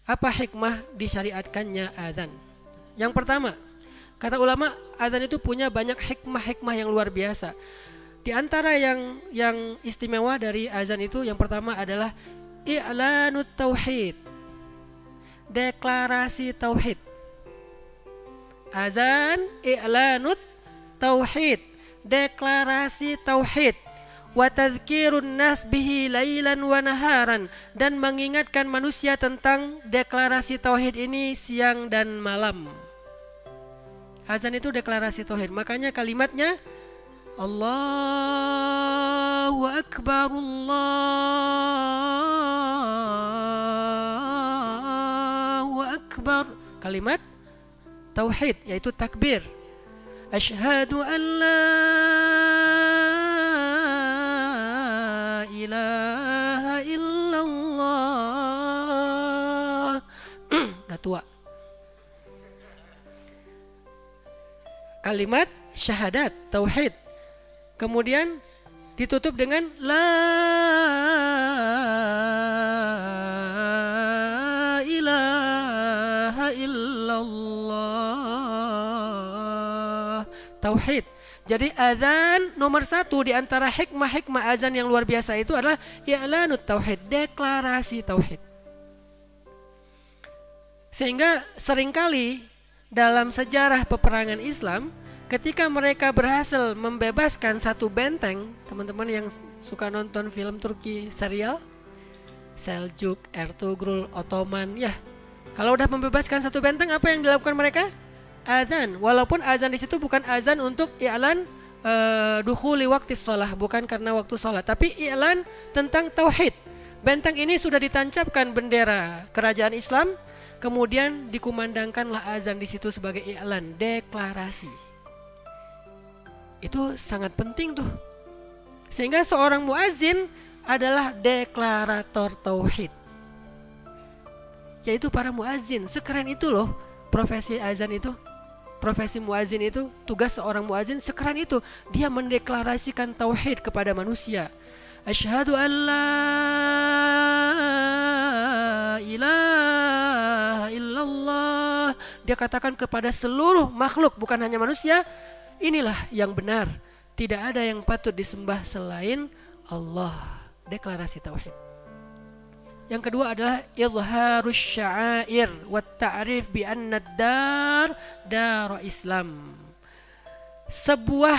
Apa hikmah disyariatkannya azan? Yang pertama, kata ulama, azan itu punya banyak hikmah-hikmah yang luar biasa. Di antara yang istimewa dari azan itu, yang pertama adalah i'lanut tauhid, deklarasi tauhid. Azan i'lanut tauhid, deklarasi tauhid. Wa tadhkirun nas bihi lailan wa naharan, dan mengingatkan manusia tentang deklarasi tauhid ini siang dan malam. Azan itu deklarasi tauhid. Makanya kalimatnya Allahu Akbar, Allahu Akbar. Kalimat tauhid, yaitu takbir. Asyhadu an la ilaha illallah. Udah tua. Kalimat syahadat, tauhid. Kemudian ditutup dengan la ilaha illallah. Tauhid. Jadi azan nomor satu di antara hikmah-hikmah azan yang luar biasa itu adalah i'lanut tauhid, deklarasi tauhid. Sehingga seringkali dalam sejarah peperangan Islam, ketika mereka berhasil membebaskan satu benteng, teman-teman yang suka nonton film Turki serial, Seljuk, Ertugrul, Ottoman, ya. Kalau udah membebaskan satu benteng, apa yang dilakukan mereka? Azan. Walaupun azan di situ bukan azan untuk i'lan dukhuli waktu sholah, bukan karena waktu sholat, tapi i'lan tentang tauhid. Benteng ini sudah ditancapkan bendera kerajaan Islam, kemudian dikumandangkanlah azan di situ sebagai i'lan, deklarasi. Itu sangat penting tuh. Sehingga seorang muazzin adalah deklarator tauhid. Yaitu para muazzin. Sekeren itu loh profesi azan itu. Profesi muazzin itu, tugas seorang muazzin sekeren itu. Dia mendeklarasikan tauhid kepada manusia. Asyhadu an la ilaha illallah. Dia katakan kepada seluruh makhluk, bukan hanya manusia, inilah yang benar. Tidak ada yang patut disembah selain Allah. Deklarasi tauhid. Yang kedua adalah izharus sya'air wa ta'rif bi anna ad-dar dar Islam. Sebuah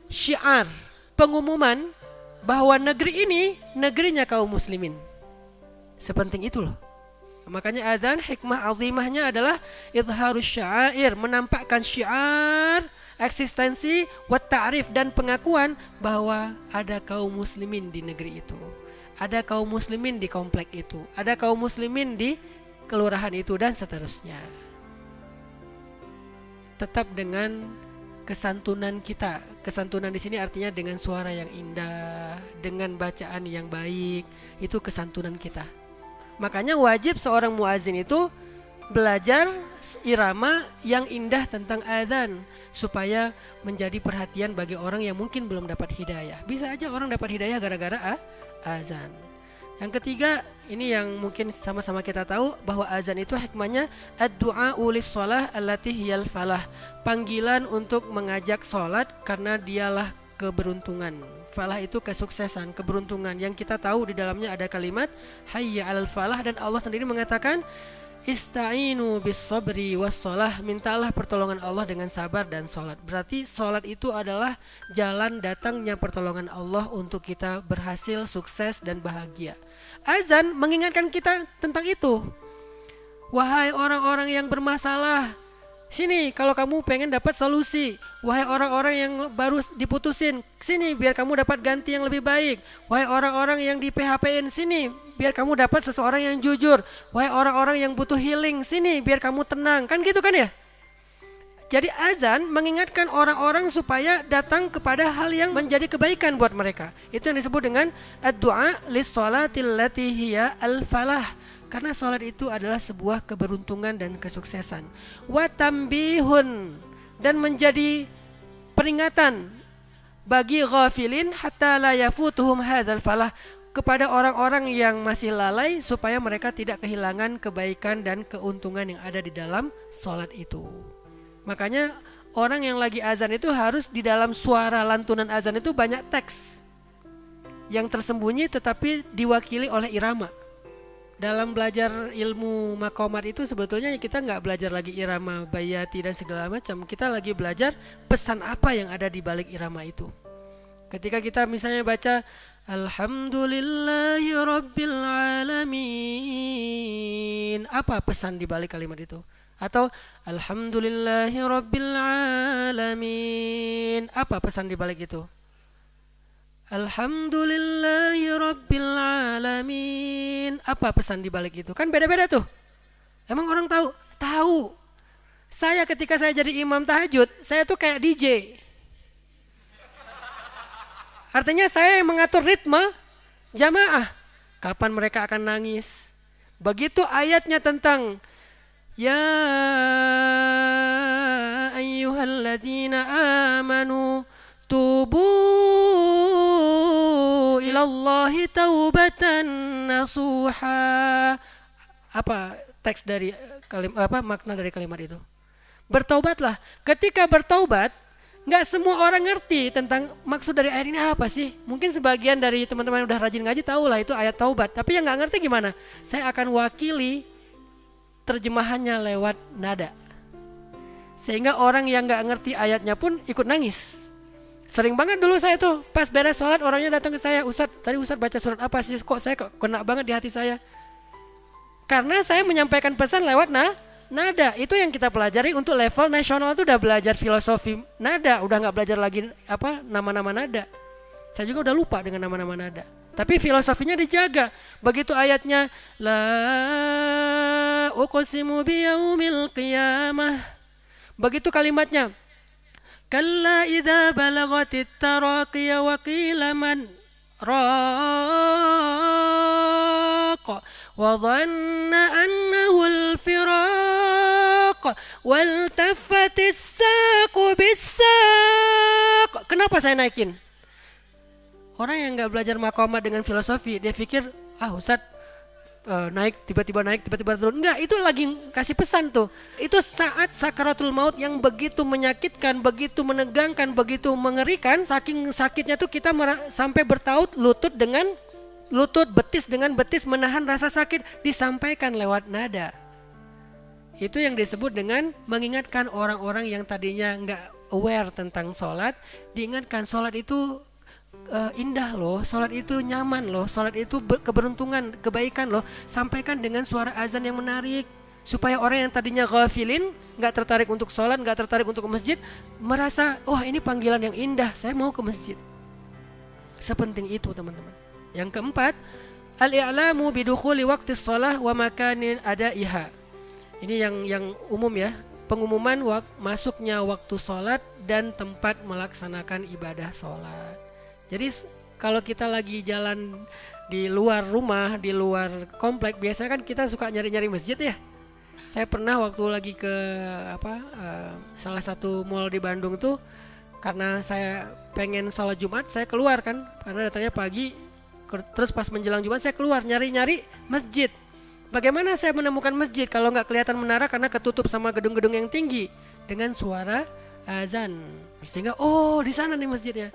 syiar, pengumuman bahwa negeri ini negerinya kaum muslimin. Sepenting itu loh. Makanya azan hikmah azimahnya adalah izharus sya'air, menampakkan syiar eksistensi wa ta'rif dan pengakuan bahwa ada kaum muslimin di negeri itu. Ada kaum muslimin di komplek itu, ada kaum muslimin di kelurahan itu, dan seterusnya. Tetap dengan kesantunan kita. Kesantunan di sini artinya dengan suara yang indah, dengan bacaan yang baik, itu kesantunan kita. Makanya wajib seorang muazzin itu belajar irama yang indah tentang azan, supaya menjadi perhatian bagi orang yang mungkin belum dapat hidayah. Bisa aja orang dapat hidayah gara-gara azan. Yang ketiga, ini yang mungkin sama-sama kita tahu, bahwa azan itu hikmahnya ad-du'a lis-shalah allati hiyal falah. Panggilan untuk mengajak salat karena dialah keberuntungan. Falah itu kesuksesan, keberuntungan. Yang kita tahu di dalamnya ada kalimat hayya 'alal falah, dan Allah sendiri mengatakan Ista'inu bis sabri was shalah, mintalah pertolongan Allah dengan sabar dan salat. Berarti salat itu adalah jalan datangnya pertolongan Allah untuk kita berhasil, sukses dan bahagia. Azan mengingatkan kita tentang itu. Wahai orang-orang yang bermasalah, sini kalau kamu pengen dapat solusi. Wahai orang-orang yang baru diputusin, sini biar kamu dapat ganti yang lebih baik. Wahai orang-orang yang di PHP-in, sini biar kamu dapat seseorang yang jujur. Wahai orang-orang yang butuh healing, sini biar kamu tenang. Kan gitu kan ya? Jadi azan mengingatkan orang-orang supaya datang kepada hal yang menjadi kebaikan buat mereka. Itu yang disebut dengan ad-du'a lis-shalatil lati hiya al-falah. Karena salat itu adalah sebuah keberuntungan dan kesuksesan. Wa tambihun, dan menjadi peringatan bagi ghafilin hatta la yafutuhum hadzal falah, kepada orang-orang yang masih lalai supaya mereka tidak kehilangan kebaikan dan keuntungan yang ada di dalam sholat itu. Makanya orang yang lagi azan itu harus di dalam suara lantunan azan itu banyak teks yang tersembunyi tetapi diwakili oleh irama. Dalam belajar ilmu maqamat itu sebetulnya kita nggak belajar lagi irama bayati dan segala macam. Kita lagi belajar pesan apa yang ada di balik irama itu. Ketika kita misalnya baca Alhamdulillahi Rabbil Alamin, apa pesan di balik kalimat itu? Atau Alhamdulillahi Rabbil Alamin, apa pesan di balik itu? Alhamdulillahi Rabbil Alamin, apa pesan di balik itu? Kan beda-beda tuh. Emang orang tahu? Tahu. Saya ketika saya jadi imam tahajud, saya tuh kayak DJ. Artinya saya yang mengatur ritme jamaah. Kapan mereka akan nangis. Begitu ayatnya tentang Ya ayyuhalladzina amanu tubu ilallahi taubatan nasuha. Apa teks dari makna dari kalimat itu? Bertaubatlah. Ketika bertaubat, nggak semua orang ngerti tentang maksud dari ayat ini apa sih. Mungkin sebagian dari teman-teman yang udah rajin ngaji tahu lah itu ayat taubat. Tapi yang nggak ngerti gimana? Saya akan wakili terjemahannya lewat nada. Sehingga orang yang nggak ngerti ayatnya pun ikut nangis. Sering banget dulu saya tuh pas beres sholat orangnya datang ke saya, Ustadz tadi Ustadz baca surat apa sih? Kok saya kena banget di hati saya? Karena saya menyampaikan pesan lewat nada. Itu yang kita pelajari untuk level nasional itu udah belajar filosofi nada, udah nggak belajar lagi nama-nama nada. Saya juga udah lupa dengan nama-nama nada. Tapi filosofinya dijaga. Begitu ayatnya la uqsimu biyaumil qiyamah. Begitu kalimatnya kalla idza balagatit taraqiya wa qila man raq wa dhanna annahu al-firaq waltaffatis saqu bis-saq. Kenapa saya naikin? Orang yang nggak belajar maqamat dengan filosofi, dia pikir Ustadz naik tiba-tiba turun. Enggak, itu lagi kasih pesan tuh. Itu saat sakaratul maut yang begitu menyakitkan, begitu menegangkan, begitu mengerikan. Saking sakitnya tuh kita sampai bertaut lutut dengan lutut, betis dengan betis, menahan rasa sakit, disampaikan lewat nada. Itu yang disebut dengan mengingatkan orang-orang yang tadinya nggak aware tentang sholat, diingatkan sholat itu indah loh, sholat itu nyaman loh, sholat itu keberuntungan, kebaikan loh. Sampaikan dengan suara azan yang menarik supaya orang yang tadinya ghafilin, gak tertarik untuk sholat, gak tertarik untuk ke masjid, merasa ini panggilan yang indah, saya mau ke masjid. Sepenting itu teman-teman. Yang keempat, al-i'lamu bidukhuli waqtis shalah wa makanin adaiha. Ini yang umum ya, pengumuman masuknya waktu sholat dan tempat melaksanakan ibadah sholat. Jadi kalau kita lagi jalan di luar rumah, di luar komplek, biasanya kan kita suka nyari-nyari masjid ya. Saya pernah waktu lagi ke salah satu mall di Bandung tuh, karena saya pengen sholat Jumat, saya keluar kan, karena datangnya pagi. Terus pas menjelang Jumat saya keluar nyari-nyari masjid. Bagaimana saya menemukan masjid kalau nggak kelihatan menara karena ketutup sama gedung-gedung yang tinggi dengan suara azan. Sehingga di sana nih masjidnya.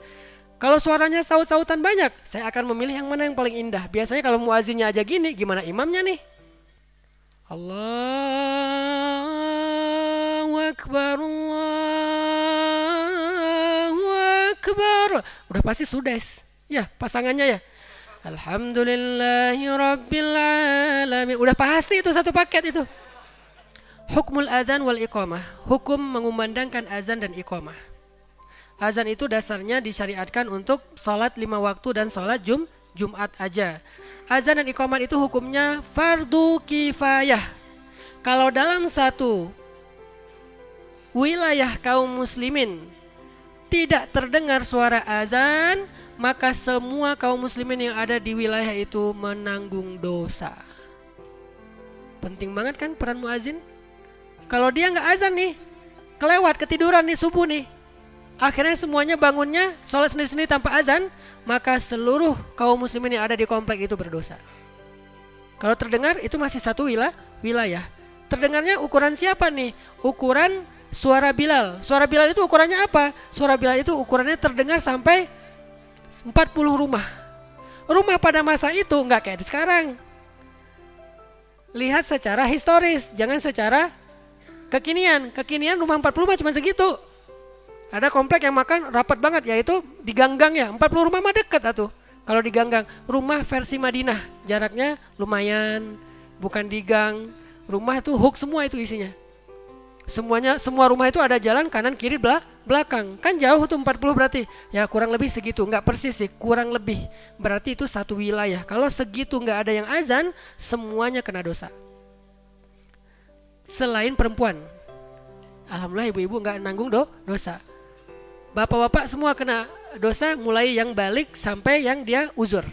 Kalau suaranya saut-sautan banyak, saya akan memilih yang mana yang paling indah. Biasanya kalau muazinnya aja gini, gimana imamnya nih? Allahu Akbar, Allahu Akbar. Udah pasti sudes. Ya, pasangannya ya. Alhamdulillahi Rabbil Alamin. Udah pasti itu satu paket itu. Hukmul adzan wal iqamah. Hukum mengumandangkan azan dan iqamah. Azan itu dasarnya disyariatkan untuk sholat 5 waktu dan sholat Jumat aja. Azan dan iqamat itu hukumnya fardu kifayah. Kalau dalam satu wilayah kaum muslimin tidak terdengar suara azan, maka semua kaum muslimin yang ada di wilayah itu menanggung dosa. Penting banget kan peran muazin? Kalau dia nggak azan nih, kelewat ketiduran nih subuh nih, Akhirnya semuanya bangunnya sholat sendiri-sendiri tanpa azan, maka seluruh kaum muslimin yang ada di komplek itu berdosa. Kalau terdengar itu masih satu wilayah. Terdengarnya ukuran siapa nih? Ukuran suara Bilal. Suara Bilal itu ukurannya apa? Suara Bilal itu ukurannya terdengar sampai 40 rumah. Rumah pada masa itu nggak kayak sekarang. Lihat secara historis, jangan secara kekinian. Kekinian rumah 40 mah cuma segitu. Ada komplek yang makan rapat banget, yaitu di ganggang ya. 40 rumah mah deket atuh. Kalau di ganggang, rumah versi Madinah, jaraknya lumayan, bukan di gang. Rumah itu hook semua itu isinya. Semua rumah itu ada jalan kanan kiri belakang. Kan jauh tuh 40 berarti. Ya kurang lebih segitu, enggak persis sih, kurang lebih. Berarti itu satu wilayah. Kalau segitu enggak ada yang azan, semuanya kena dosa. Selain perempuan. Alhamdulillah ibu-ibu enggak nanggung dosa. Bapak-bapak semua kena dosa, mulai yang balik sampai yang dia uzur.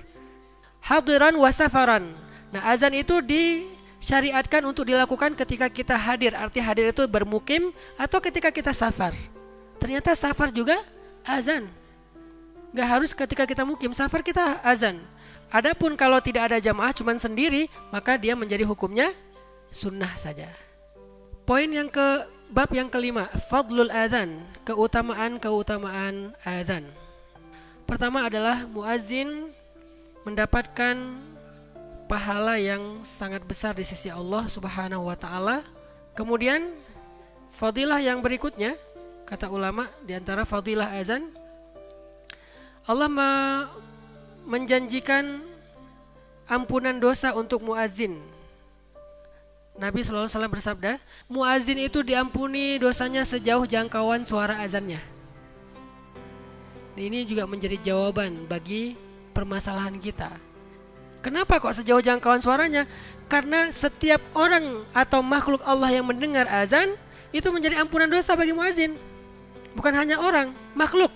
Hadiran wa safaran. Nah, azan itu disyariatkan untuk dilakukan ketika kita hadir. Arti hadir itu bermukim atau ketika kita safar. Ternyata safar juga azan. Gak harus ketika kita mukim, safar kita azan. Adapun kalau tidak ada jamaah cuman sendiri, maka dia menjadi hukumnya sunnah saja. Poin yang bab yang kelima, fadlul adzan, keutamaan adzan. Pertama adalah muazzin mendapatkan pahala yang sangat besar di sisi Allah Subhanahu wa taala. Kemudian fadilah yang berikutnya, kata ulama, di antara fadilah azan, Allah menjanjikan ampunan dosa untuk muazzin. Nabi SAW bersabda, muazzin itu diampuni dosanya sejauh jangkauan suara azannya. Ini juga menjadi jawaban bagi permasalahan kita. Kenapa kok sejauh jangkauan suaranya? Karena setiap orang atau makhluk Allah yang mendengar azan itu menjadi ampunan dosa bagi muazzin. Bukan hanya orang, makhluk.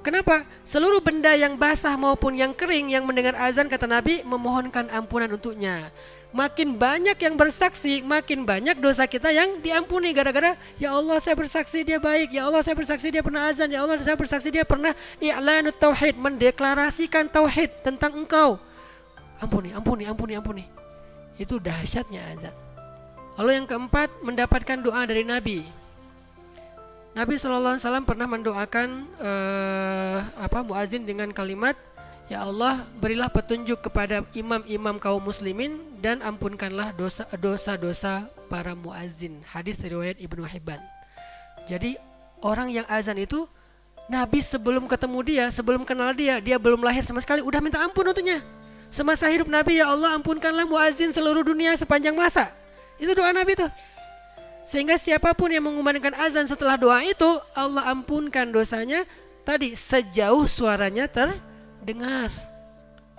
Kenapa? Seluruh benda yang basah maupun yang kering yang mendengar azan, kata Nabi, memohonkan ampunan untuknya. Makin banyak yang bersaksi, makin banyak dosa kita yang diampuni. Gara-gara, ya Allah saya bersaksi dia baik, ya Allah saya bersaksi dia pernah azan, ya Allah saya bersaksi dia pernah i'lanut tauhid, mendeklarasikan tauhid tentang engkau. Ampuni. Itu dahsyatnya azan. Lalu yang keempat, mendapatkan doa dari Nabi. Nabi SAW pernah mendoakan muazzin dengan kalimat, ya Allah berilah petunjuk kepada imam-imam kaum muslimin dan ampunkanlah dosa-dosa para muazzin. Hadis riwayat Ibnu Hibban. Jadi orang yang azan itu, Nabi sebelum ketemu dia, sebelum kenal dia belum lahir sama sekali, udah minta ampun untuknya. Semasa hidup Nabi, ya Allah ampunkanlah muazzin seluruh dunia sepanjang masa. Itu doa Nabi tuh. Sehingga siapapun yang mengumandangkan azan setelah doa itu, Allah ampunkan dosanya tadi sejauh suaranya terdengar.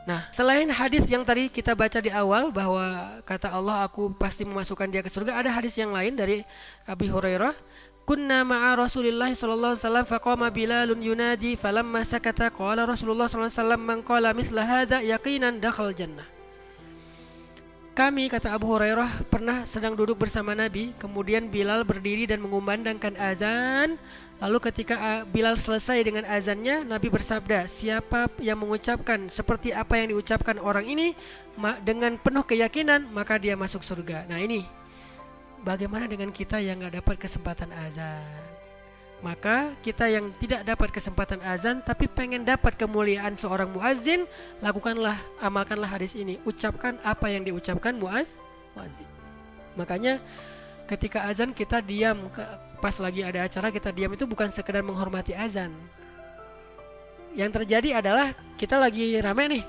Nah, selain hadis yang tadi kita baca di awal bahwa kata Allah, aku pasti memasukkan dia ke surga, ada hadis yang lain dari Abi Hurairah. Kunna ma'a Rasulillah sallallahu alaihi wasallam faqama Bilalun yunadi falamma sakata qala Rasulullah sallallahu alaihi wasallam man qala mithla hadza yaqinan dakhal jannah. Kami, kata Abu Hurairah, pernah sedang duduk bersama Nabi, kemudian Bilal berdiri dan mengumandangkan azan. Lalu ketika Bilal selesai dengan azannya, Nabi bersabda, siapa yang mengucapkan seperti apa yang diucapkan orang ini dengan penuh keyakinan, maka dia masuk surga. Nah ini, bagaimana dengan kita yang gak dapat kesempatan azan? Maka kita yang tidak dapat kesempatan azan tapi pengen dapat kemuliaan seorang muazzin, amalkanlah hadis ini. Ucapkan apa yang diucapkan muazzin. Makanya ketika azan kita diam, pas lagi ada acara kita diam, itu bukan sekedar menghormati azan. Yang terjadi adalah kita lagi rame nih,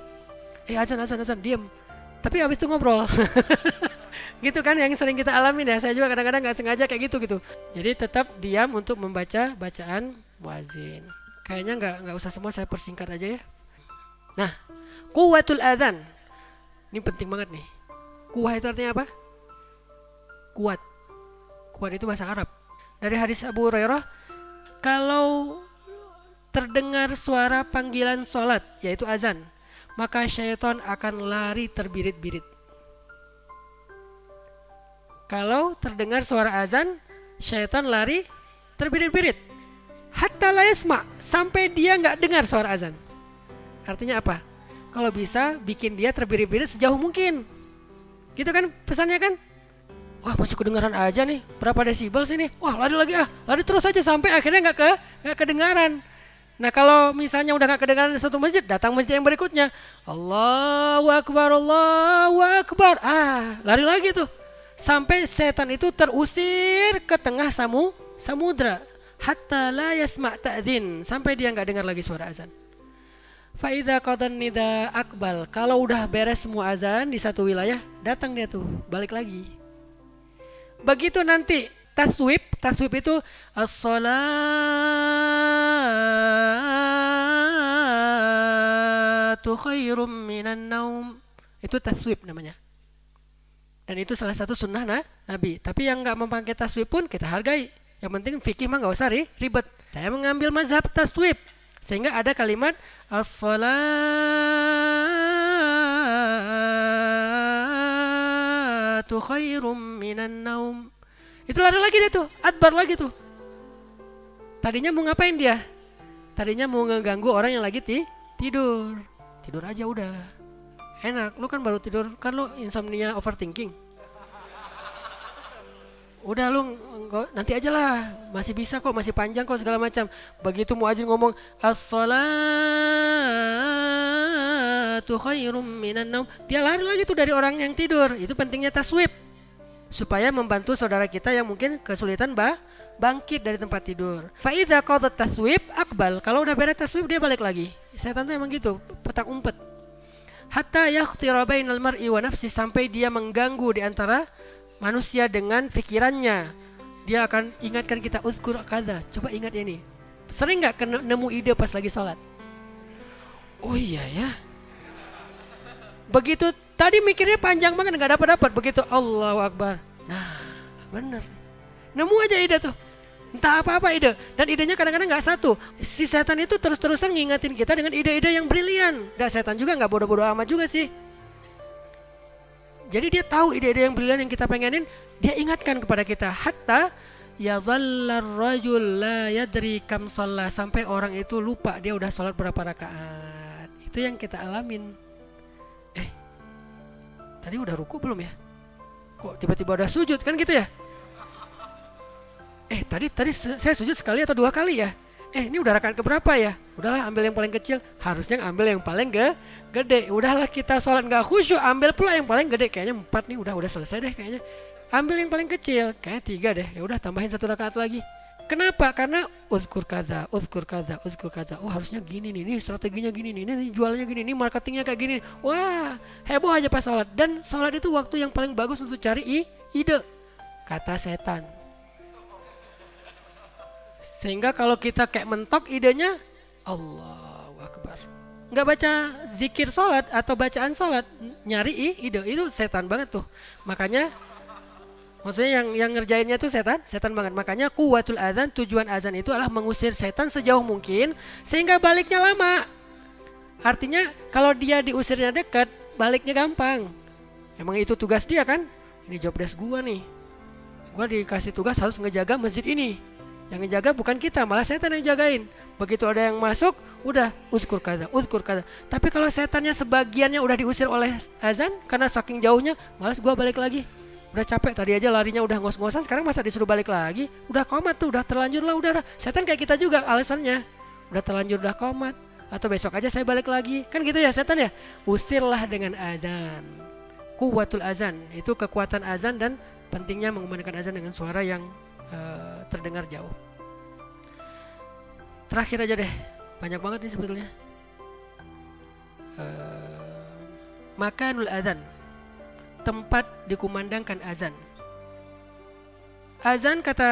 azan diam, tapi habis itu ngobrol. Gitu kan yang sering kita alamin ya. Saya juga kadang-kadang gak sengaja kayak gitu. Jadi tetap diam untuk membaca bacaan muazzin. Kayaknya gak usah semua, saya persingkat aja ya. Nah, quwwatul adzan. Ini penting banget nih. Quwwah itu artinya apa? Kuat. Kuat itu bahasa Arab. Dari hadis Abu Hurairah, kalau terdengar suara panggilan sholat, yaitu azan, maka syaitan akan lari terbirit-birit. Kalau terdengar suara azan, syaitan lari terbirit-birit. Hatta la yasma, sampai dia nggak dengar suara azan. Artinya apa? Kalau bisa bikin dia terbiri-biri sejauh mungkin. Gitu kan pesannya kan? Wah, masih kedengaran aja nih. Berapa desibel sih nih? Wah, lari lagi ah. Lari terus aja sampai akhirnya nggak kedengaran. Nah, kalau misalnya udah nggak kedengaran di satu masjid, datang masjid yang berikutnya. Allahu Akbar, Allahu Akbar. Ah, lari lagi tuh. Sampai setan itu terusir ke tengah samudra. Hatta la yasma' ta'dzin, sampai dia nggak dengar lagi suara azan. Fa idza qadan nida akbal. Kalau udah beres semua azan di satu wilayah, datang dia tuh, balik lagi. Begitu nanti taswib itu as-salatu khairum minan naum. Itu taswib namanya. Dan itu salah satu sunnah Nabi. Tapi yang nggak memakai taswib pun kita hargai. Yang penting fikih mah nggak usah ribet. Saya mengambil mazhab taswib. Sehingga ada kalimat as-salatu khairum minan naum. Itu lari lagi dia tuh, adbar lagi tuh. Tadinya mau ngapain dia? Tadinya mau ngeganggu orang yang lagi tidur. Tidur aja udah. Enak, lu kan baru tidur, kan lu insomnia overthinking. Udah lu nanti aja lah, masih bisa kok, masih panjang kok segala macam. Begitu muadzin ngomong as-salatu khairum minan naum, dia lari lagi tuh dari orang yang tidur. Itu pentingnya taswib, supaya membantu saudara kita yang mungkin kesulitan bangkit dari tempat tidur. Fa idza qadat taswib akbal, kalau udah beres taswib dia balik lagi. Setan tuh emang gitu, petak umpet. Hatta yakhtira bainal mar'i wa nafsi, sampai dia mengganggu di antara manusia dengan pikirannya. Dia akan ingatkan kita, uzkur kaza, coba ingat ini. Sering gak nemu ide pas lagi sholat? Oh iya ya. Begitu tadi mikirnya panjang banget gak dapat. Begitu Allahu Akbar, nah bener, nemu aja ide tuh. Entah apa-apa ide. Dan idenya kadang-kadang gak satu. Si setan itu terus-terusan ngingetin kita dengan ide-ide yang brilian. Dan setan juga gak bodoh-bodoh amat juga sih. Jadi dia tahu ide-ide yang brilian yang kita pengenin, dia ingatkan kepada kita. Hatta yadhallar rajul la yadri kam shalla, sampai orang itu lupa dia udah sholat berapa rakaat. Itu yang kita alamin. Tadi udah ruku belum ya? Kok tiba-tiba udah sujud kan gitu ya? Tadi saya sujud sekali atau 2 kali ya? Ini udah rakaat keberapa ya? Udahlah ambil yang paling kecil. Harusnya ambil yang paling gede. Udahlah kita sholat gak khusyuk, ambil pula yang paling gede. Kayaknya 4 nih udah selesai deh kayaknya. Ambil yang paling kecil, kayaknya 3 deh. Ya udah tambahin 1 rakaat lagi. Kenapa? Karena uzkur kaza. Oh harusnya gini nih, ini strateginya gini nih, ini jualnya gini, ini marketingnya kayak gini. Wah heboh aja pas sholat. Dan sholat itu waktu yang paling bagus untuk cari ide, kata setan. Sehingga kalau kita kayak mentok idenya, Allahu Akbar, nggak baca zikir sholat atau bacaan sholat, nyari ide, itu setan banget tuh. Makanya maksudnya yang ngerjainnya tuh setan banget. Makanya quwwatul adzan, tujuan azan itu adalah mengusir setan sejauh mungkin sehingga baliknya lama. Artinya kalau dia diusirnya dekat, baliknya gampang. Emang itu tugas dia kan? Ini job desk gua nih. Gua dikasih tugas harus ngejaga masjid ini. Yang ngejaga bukan kita, malah setan yang jagain. Begitu ada yang masuk, udah uzkur kaza. Tapi kalau setannya sebagiannya udah diusir oleh azan karena saking jauhnya, malas gua balik lagi. Udah capek, tadi aja larinya udah ngos-ngosan, sekarang masa disuruh balik lagi? Udah komat tuh, udah terlanjur lah, udah. Setan kayak kita juga alasannya. Udah terlanjur, udah komat. Atau besok aja saya balik lagi. Kan gitu ya setan ya? Usirlah dengan azan. Quwwatul azan, itu kekuatan azan dan pentingnya mengumandangkan azan dengan suara yang terdengar jauh. Terakhir aja deh, banyak banget nih sebetulnya. Makanul azan, tempat dikumandangkan azan. Azan kata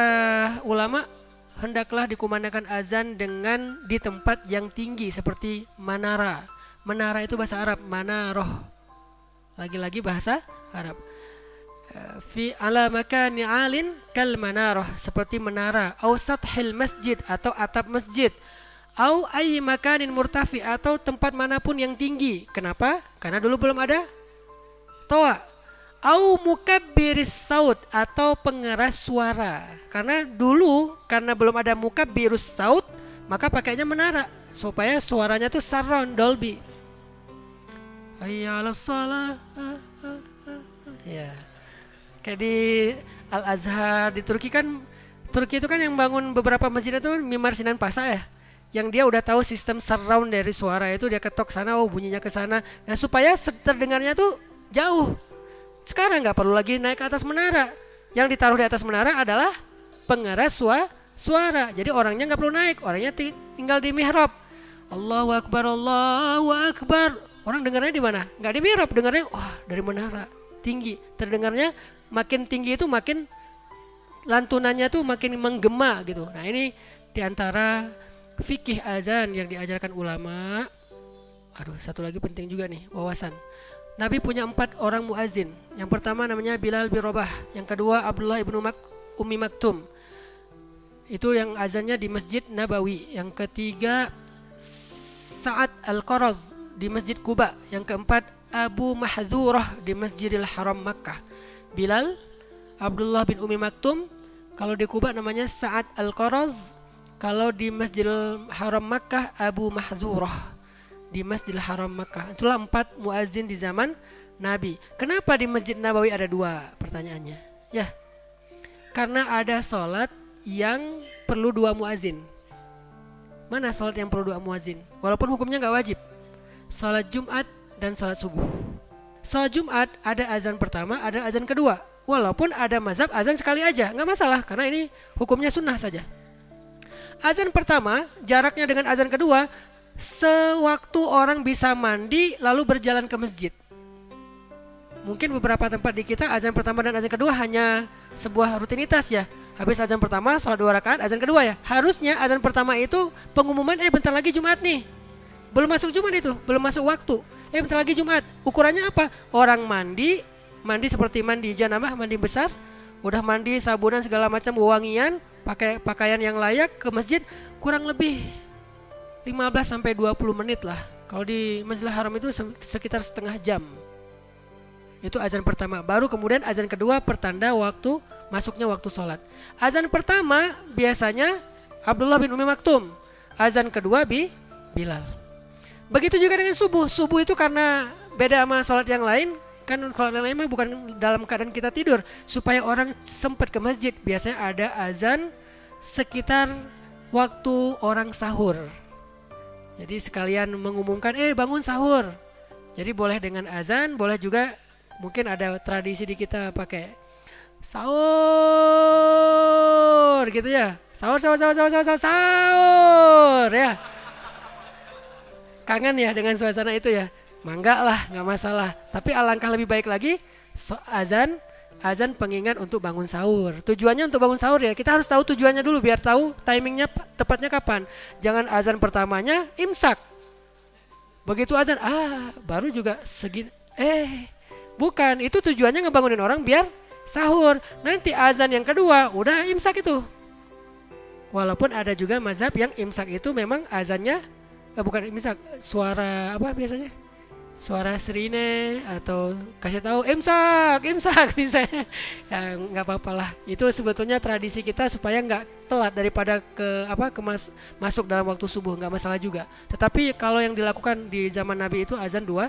ulama, hendaklah dikumandangkan azan dengan di tempat yang tinggi seperti menara. Menara itu bahasa Arab, manaroh. Lagi-lagi bahasa Arab. Fi ala makani alin kal manarah, seperti menara, au sathil masjid atau atap masjid, au ayyi makanin murtafi atau tempat manapun yang tinggi. Kenapa? Karena dulu belum ada toa. Au mukabbiris saut atau pengeras suara. Karena dulu karena belum ada mukabbirus saut, maka pakainya menara supaya suaranya tuh surround Dolby. Hayya 'alas shalah. Ya. Kayak di Al Azhar di Turki kan, Turki itu kan yang bangun beberapa masjid itu Mimar Sinan Pasha ya. Yang dia udah tahu sistem surround dari suara itu, dia ketok sana, oh bunyinya ke sana. Nah supaya terdengarnya tuh jauh. Sekarang nggak perlu lagi naik ke atas menara. Yang ditaruh di atas menara adalah pengeras suara. Jadi orangnya nggak perlu naik, orangnya tinggal di mihrab. Allahu Akbar, Allahu Akbar. Orang dengarnya di mana? Nggak di mihrab, dengarnya wah dari menara tinggi. Terdengarnya makin tinggi itu makin lantunannya tuh makin menggema gitu. Nah ini diantara fikih azan yang diajarkan ulama. Aduh, satu lagi penting juga nih wawasan. Nabi punya 4 orang muazin. Yang pertama namanya Bilal bin Rabah. Yang kedua Abdullah ibnu Ummi Maktum. Itu yang azannya di Masjid Nabawi. Yang ketiga Sa'ad Al-Qaraz di Masjid Quba. Yang keempat Abu Mahdzurah di Masjidil Haram Makkah. Bilal, Abdullah bin Ummi Maktum. Kalau di Quba namanya Sa'ad Al-Qaraz. Kalau di Masjidil Haram Makkah Abu Mahdzurah di Masjidil Haram Makkah. Itulah 4 muazin di zaman Nabi. Kenapa di Masjid Nabawi ada 2? Pertanyaannya. Ya, karena ada sholat yang perlu 2 muazin. Mana sholat yang perlu 2 muazin? Walaupun hukumnya nggak wajib. Sholat Jumat dan sholat subuh. Sholat Jumat ada azan pertama, ada azan kedua. Walaupun ada mazhab azan sekali aja, nggak masalah karena ini hukumnya sunnah saja. Azan pertama jaraknya dengan azan kedua sewaktu orang bisa mandi lalu berjalan ke masjid. Mungkin beberapa tempat di kita azan pertama dan azan kedua hanya sebuah rutinitas ya. Habis azan pertama sholat 2 rakaat, azan kedua ya. Harusnya azan pertama itu pengumuman bentar lagi Jumat nih. Belum masuk Jumat itu, belum masuk waktu. Bentar lagi Jumat. Ukurannya apa? Orang mandi seperti mandi janabah, mandi besar. Udah mandi sabunan segala macam wangian, pakai pakaian yang layak ke masjid, kurang lebih 15-20 menit lah. Kalau di Masjidil Haram itu sekitar setengah jam. Itu azan pertama. Baru kemudian azan kedua pertanda waktu masuknya waktu sholat. Azan pertama biasanya Abdullah bin Ummi Maktum. Azan kedua Bilal. Begitu juga dengan subuh. Subuh itu karena beda sama sholat yang lain. Kan kalau yang lain mah bukan dalam keadaan kita tidur. Supaya orang sempat ke masjid. Biasanya ada azan sekitar waktu orang sahur. Jadi sekalian mengumumkan bangun sahur. Jadi boleh dengan azan, boleh juga mungkin ada tradisi di kita pakai sahur gitu ya. Sahur ya. Kangen ya dengan suasana itu ya. Mangga lah, nggak masalah. Tapi alangkah lebih baik lagi azan pengingat untuk bangun sahur. Tujuannya untuk bangun sahur ya. Kita harus tahu tujuannya dulu biar tahu timingnya tepatnya kapan. Jangan azan pertamanya imsak. Begitu azan baru juga segini. Bukan, itu tujuannya ngebangunin orang biar sahur. Nanti azan yang kedua udah imsak itu. Walaupun ada juga mazhab yang imsak itu memang azannya bukan imsak, suara apa biasanya? Suara sirine atau kasih tahu imsak misalnya. Ya nggak apa-apa lah. Itu sebetulnya tradisi kita supaya nggak telat daripada masuk dalam waktu subuh, nggak masalah juga. Tetapi kalau yang dilakukan di zaman Nabi itu azan dua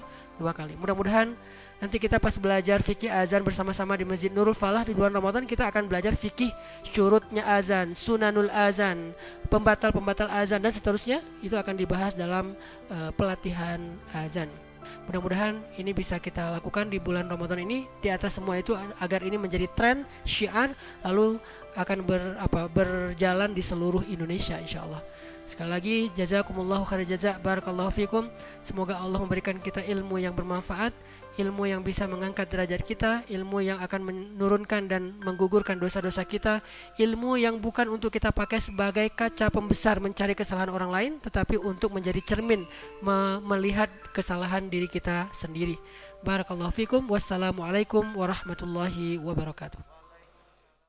kali. Mudah-mudahan nanti kita pas belajar fikih azan bersama-sama di Masjid Nurul Falah di bulan Ramadan, kita akan belajar fikih syurutnya azan, sunanul azan, pembatal azan dan seterusnya. Itu akan dibahas dalam pelatihan azan. Mudah-mudahan ini bisa kita lakukan di bulan Ramadan ini. Di atas semua itu agar ini menjadi tren, syiar, lalu akan berjalan di seluruh Indonesia insyaallah. Sekali lagi jazakumullahu khairan jazak, barakallahu fikum. Semoga Allah memberikan kita ilmu yang bermanfaat, ilmu yang bisa mengangkat derajat kita, ilmu yang akan menurunkan dan menggugurkan dosa-dosa kita, ilmu yang bukan untuk kita pakai sebagai kaca pembesar mencari kesalahan orang lain, tetapi untuk menjadi cermin melihat kesalahan diri kita sendiri. Barakallahu fikum. Wassalamualaikum warahmatullahi wabarakatuh.